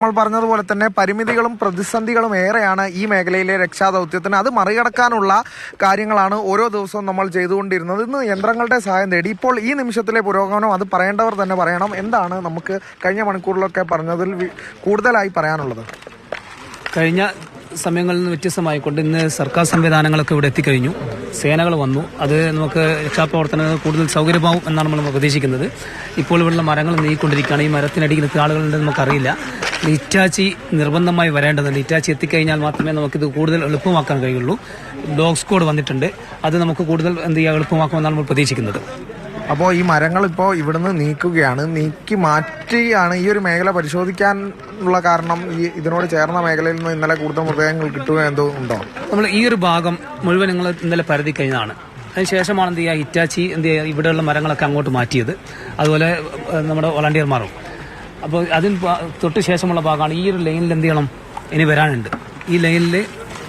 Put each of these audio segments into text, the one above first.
നമ്മൾ പറഞ്ഞതുപോലെ തന്നെ പരിമിതികളും പ്രതിസന്ധികളും ഏറെയാണ് ഈ മേഖലയിലെ രക്ഷാദൗത്യത്തിന്. അത് മറികടക്കാനുള്ള കാര്യങ്ങളാണ് ഓരോ ദിവസവും നമ്മൾ ചെയ്തുകൊണ്ടിരുന്നത്. ഇന്ന് യന്ത്രങ്ങളുടെ സഹായം തേടി. ഇപ്പോൾ ഈ നിമിഷത്തിലെ പുരോഗമനം അത് പറയേണ്ടവർ തന്നെ പറയണം. എന്താണ് നമുക്ക് കഴിഞ്ഞ മണിക്കൂറിലൊക്കെ പറഞ്ഞതിൽ കൂടുതലായി പറയാനുള്ളത്? കഴിഞ്ഞ സമയങ്ങളിൽ നിന്ന് വ്യത്യസ്തമായിക്കൊണ്ട് ഇന്ന് സർക്കാർ സംവിധാനങ്ങളൊക്കെ ഇവിടെ എത്തിക്കഴിഞ്ഞു. സേനകൾ വന്നു. അത് നമുക്ക് രക്ഷാപ്രവർത്തനങ്ങൾ കൂടുതൽ സൗകര്യമാവും എന്നാണ് നമ്മൾ പ്രതീക്ഷിക്കുന്നത്. ഇപ്പോൾ ഇവിടെയുള്ള മരങ്ങൾ നീക്കൊണ്ടിരിക്കുകയാണ്. ഈ മരത്തിനടിയിൽ എത്ര ആളുകളുണ്ടെന്ന് നമുക്കറിയില്ല. ഹിറ്റാച്ചി നിർബന്ധമായി വരേണ്ടതുണ്ട്. ഹിറ്റാച്ചി എത്തിക്കഴിഞ്ഞാൽ മാത്രമേ നമുക്കിത് കൂടുതൽ എളുപ്പമാക്കാൻ കഴിയുള്ളൂ. ഡോഗ് സ്ക്വാഡ് വന്നിട്ടുണ്ട്. അത് നമുക്ക് കൂടുതൽ എളുപ്പമാക്കുമെന്നാണ് നമ്മൾ പ്രതീക്ഷിക്കുന്നത്. അപ്പോൾ ഈ മരങ്ങൾ ഇപ്പോൾ ഇവിടുന്ന് നീക്കുകയാണ്, നീക്കി മാറ്റിയാണ്. ഈ ഒരു മേഖല പരിശോധിക്കാനുള്ള കാരണം ഇതിനോട് ചേർന്ന മേഖലയിൽ നിന്ന് ഇന്നലെ കൂടുതൽ മൃതദേഹങ്ങൾ കിട്ടുക എന്തോ ഉണ്ടോ? നമ്മൾ ഈ ഒരു ഭാഗം മുഴുവൻ നിങ്ങൾ ഇന്നലെ പരതി കഴിഞ്ഞതാണ്. അതിനുശേഷമാണ് എന്ത് ചെയ്യുക, ഹിറ്റാച്ചി എന്ത് ചെയ്യുക, ഇവിടെയുള്ള മരങ്ങളൊക്കെ അങ്ങോട്ട് മാറ്റിയത്. അതുപോലെ നമ്മുടെ വളണ്ടിയർമാരും. അപ്പോൾ അതിന് തൊട്ട് ശേഷമുള്ള ഭാഗമാണ് ഈ ഒരു ലൈനിൽ എന്ത് ചെയ്യണം, ഇനി വരാനുണ്ട്. ഈ ലൈനിൽ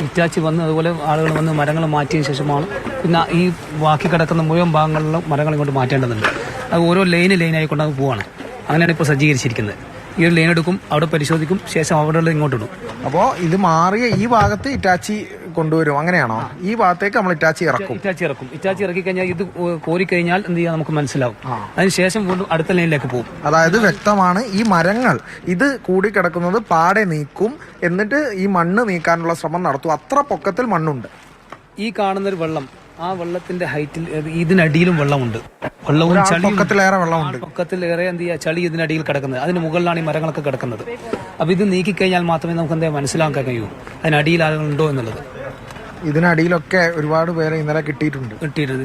ഹിറ്റാച്ചി വന്ന് അതുപോലെ ആളുകൾ വന്ന് മരങ്ങൾ മാറ്റിയതിന് ശേഷമാണ് പിന്നെ ഈ ബാക്കി കിടക്കുന്ന മുഴുവൻ ഭാഗങ്ങളിലും മരങ്ങൾ ഇങ്ങോട്ട് മാറ്റേണ്ടതുണ്ട്. അത് ഓരോ ലൈനായിക്കൊണ്ട് അത് പോവാണ്. അങ്ങനെയാണ് ഇപ്പോൾ സജ്ജീകരിച്ചിരിക്കുന്നത്. ഈ ഒരു ലൈൻ എടുക്കും, അവിടെ പരിശോധിക്കും, ശേഷം അവിടെ ഇങ്ങോട്ടിടും. അപ്പോൾ ഇത് മാറിയ ഈ ഭാഗത്ത് ഇറ്റാച്ചി കൊണ്ടുവരും, അങ്ങനെയാണോ? ഈ ഭാഗത്തേക്ക് നമ്മൾ ഇറ്റാച്ചി ഇറക്കും. ഇറ്റാച്ചി ഇറക്കി കഴിഞ്ഞാൽ ഇത് കോരിക്കഴിഞ്ഞാൽ എന്ത് ചെയ്യാൻ നമുക്ക് മനസ്സിലാവും. അതിനുശേഷം വീണ്ടും അടുത്ത ലൈനിലേക്ക് പോകും. അതായത് വ്യക്തമാണ്, ഈ മരങ്ങൾ ഇത് കൂടിക്കിടക്കുന്നത് പാടെ നീക്കും, എന്നിട്ട് ഈ മണ്ണ് നീക്കാനുള്ള ശ്രമം നടത്തും. അത്ര പൊക്കത്തിൽ മണ്ണുണ്ട്. ഈ കാണുന്നൊരു വെള്ളം, ആ വെള്ളത്തിന്റെ ഹൈറ്റിൽ ഇതിനടിയിലും വെള്ളമുണ്ട്. വെള്ളവും പൊക്കത്തിലേറെ വെള്ളമുണ്ട്. പൊക്കത്തിലേറെ എന്ത് ചെയ്യുക, ചളി ഇതിനടിയിൽ കിടക്കുന്നത്. അതിന് മുകളിലാണ് ഈ മരങ്ങളൊക്കെ കിടക്കുന്നത്. അപ്പൊ ഇത് നീക്കിക്കഴിഞ്ഞാൽ മാത്രമേ നമുക്ക് എന്താ മനസ്സിലാക്കാൻ കഴിയൂ അതിനടിയിൽ ആളുകളുണ്ടോ എന്നുള്ളത്. ഇതിനടിയിലൊക്കെ ഒരുപാട് പേരെ ഇന്നലെ കിട്ടിയിട്ടുണ്ട്.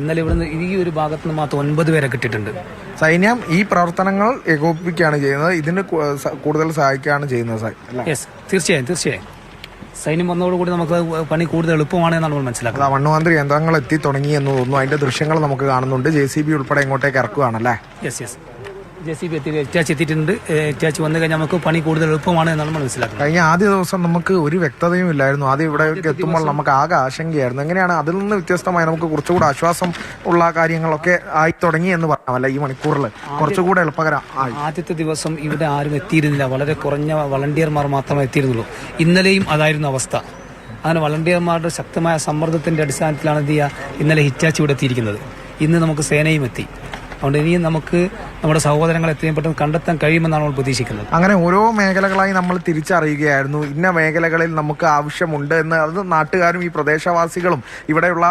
ഇന്നലെ ഇവിടുന്ന് ഈ ഒരു ഭാഗത്ത് നിന്ന് മാത്രം 9 പേരെ കിട്ടിയിട്ടുണ്ട്. സൈന്യം ഈ പ്രവർത്തനങ്ങൾ ഏകോപിപ്പിക്കുകയാണ് ചെയ്യുന്നത്, ഇതിന് കൂടുതൽ സഹായിക്കുകയാണ് ചെയ്യുന്നത്. യെസ്, തീർച്ചയായും സൈന്യം വന്നതോടുകൂടി നമുക്ക് പണി കൂടുതൽ എളുപ്പമാണ് എന്നാണ് നമ്മൾ മനസ്സിലാക്കുന്നത്. മണ്ണുമാന്ത്രി യന്ത്രങ്ങൾ എത്തി തുടങ്ങി എന്ന് തോന്നുന്നു. അതിന്റെ ദൃശ്യങ്ങൾ നമുക്ക് കാണുന്നുണ്ട്. JCB ഉൾപ്പെടെ ഇങ്ങോട്ടേക്ക് ഇറക്കുകയാണല്ലേ? യെസ്, JCB ഇറ്റാച്ചി എത്തിയിട്ടുണ്ട്. ഇറ്റാച്ചി വന്നു കഴിഞ്ഞാൽ നമുക്ക് പണി കൂടുതൽ എളുപ്പമാണ് എന്നാണ് മനസ്സിലാക്കുന്നത്. കഴിഞ്ഞ ആദ്യ ദിവസം നമുക്ക് ഒരു വ്യക്തതയും ഇല്ലായിരുന്നു. ആദ്യം ഇവിടെ എത്തുമ്പോൾ നമുക്ക് ആകെ ആശങ്കയായിരുന്നു. എങ്ങനെയാണ് അതിൽ നിന്ന് വ്യത്യസ്തമായി നമുക്ക് കുറച്ചുകൂടെ ആശ്വാസം ഉള്ള കാര്യങ്ങളൊക്കെ ആയി തുടങ്ങി എന്ന് പറയാമല്ല ഈ മണിക്കൂറിൽ കുറച്ചുകൂടെ എളുപ്പകരം? ആദ്യത്തെ ദിവസം ഇവിടെ ആരും എത്തിയിരുന്നില്ല. വളരെ കുറഞ്ഞ വളണ്ടിയർമാർ മാത്രമേ എത്തിയിരുന്നുള്ളൂ. ഇന്നലെയും അതായിരുന്നു അവസ്ഥ. അങ്ങനെ വളണ്ടിയർമാരുടെ ശക്തമായ സമ്മർദ്ദത്തിന്റെ അടിസ്ഥാനത്തിലാണ് എന്ത് ചെയ്യുക, ഇന്നലെ ഹിറ്റാച്ചി ഇവിടെ എത്തിയിരിക്കുന്നത്. ഇന്ന് നമുക്ക് സേനയും എത്തി. അതുകൊണ്ട് ഇനിയും നമുക്ക് നമ്മുടെ സഹോദരങ്ങൾ എത്രയും പെട്ടെന്ന് കണ്ടെത്താൻ കഴിയുമെന്നാണ് നമ്മൾ പ്രതീക്ഷിക്കുന്നത്. അങ്ങനെ ഓരോ മേഖലകളായി നമ്മൾ തിരിച്ചറിയുകയായിരുന്നു. ഇന്ന മേഖലകളിൽ നമുക്ക് ആവശ്യമുണ്ട് എന്ന്. അത് നാട്ടുകാരും ഈ പ്രദേശവാസികളും ഇവിടെയുള്ള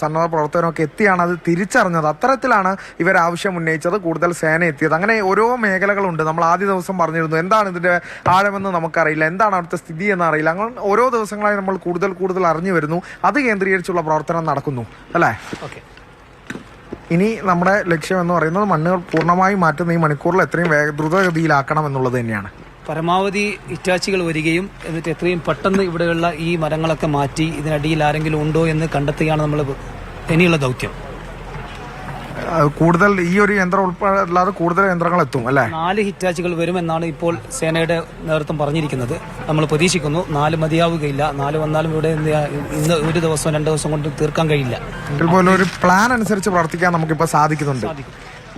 സന്നദ്ധ പ്രവർത്തകരൊക്കെ എത്തിയാണ് അത് തിരിച്ചറിഞ്ഞത്. അത്തരത്തിലാണ് ഇവർ ആവശ്യം ഉന്നയിച്ചത്. കൂടുതൽ സേന എത്തിയത്. അങ്ങനെ ഓരോ മേഖലകളുണ്ട്. നമ്മൾ ആദ്യ ദിവസം പറഞ്ഞിരുന്നു എന്താണ് ഇതിന്റെ ആഴമെന്ന് നമുക്കറിയില്ല, എന്താണ് അവിടുത്തെ സ്ഥിതി എന്ന് അറിയില്ല. അങ്ങനെ ഓരോ ദിവസങ്ങളായി നമ്മൾ കൂടുതൽ അറിഞ്ഞു വരുന്നു. അത് കേന്ദ്രീകരിച്ചുള്ള പ്രവർത്തനം നടക്കുന്നു അല്ലേ? ഓക്കെ. ഇനി നമ്മുടെ ലക്ഷ്യം എന്ന് പറയുന്നത് മണ്ണുകൾ പൂർണ്ണമായും മാറ്റുന്ന ഈ മണിക്കൂറിൽ എത്രയും ദ്രുതഗതിയിലാക്കണം എന്നുള്ളത് തന്നെയാണ്. പരമാവധി ഇറ്റാച്ചികൾ വരികയും എന്നിട്ട് എത്രയും പെട്ടെന്ന് ഇവിടെയുള്ള ഈ മരങ്ങളൊക്കെ മാറ്റി ഇതിനടിയിൽ ആരെങ്കിലും ഉണ്ടോ എന്ന് കണ്ടെത്തുകയാണ് നമ്മൾ ഇനിയുള്ള ദൗത്യം. കൂടുതൽ ഈ ഒരു യന്ത്രം ഉൾപ്പെടെ അല്ലാതെ കൂടുതൽ യന്ത്രങ്ങൾ എത്തും അല്ലേ? 4 ഹിറ്റാച്ചികൾ വരുമെന്നാണ് ഇപ്പോൾ സേനയുടെ നേതൃത്വം പറഞ്ഞിരിക്കുന്നത്. നമ്മൾ പ്രതീക്ഷിക്കുന്നു 4 മതിയാവുകയില്ല. 4 വന്നാലും ഇവിടെ ഇന്ന് ഒരു ദിവസം 2 ദിവസം കൊണ്ട് തീർക്കാൻ കഴിയില്ല. എങ്കിൽ പോലും ഒരു പ്ലാൻ അനുസരിച്ച് പ്രവർത്തിക്കാൻ നമുക്കിപ്പോൾ സാധിക്കുന്നുണ്ട്.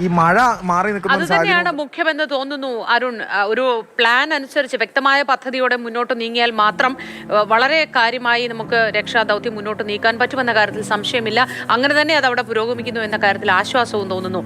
ഈ മഴ മാറി നിൽക്കുന്ന അത് തന്നെയാണ് മുഖ്യമെന്ന് തോന്നുന്നു അരുൺ. ഒരു പ്ലാൻ അനുസരിച്ച് വ്യക്തമായ പദ്ധതിയോടെ മുന്നോട്ട് നീങ്ങിയാൽ മാത്രം വളരെ കാര്യമായി നമുക്ക് രക്ഷാദൗത്യം മുന്നോട്ട് നീക്കാൻ പറ്റുമെന്ന കാര്യത്തിൽ സംശയമില്ല. അങ്ങനെ തന്നെ അത് അവിടെ പുരോഗമിക്കുന്നു എന്ന കാര്യത്തിൽ ആശ്വാസവും തോന്നുന്നു.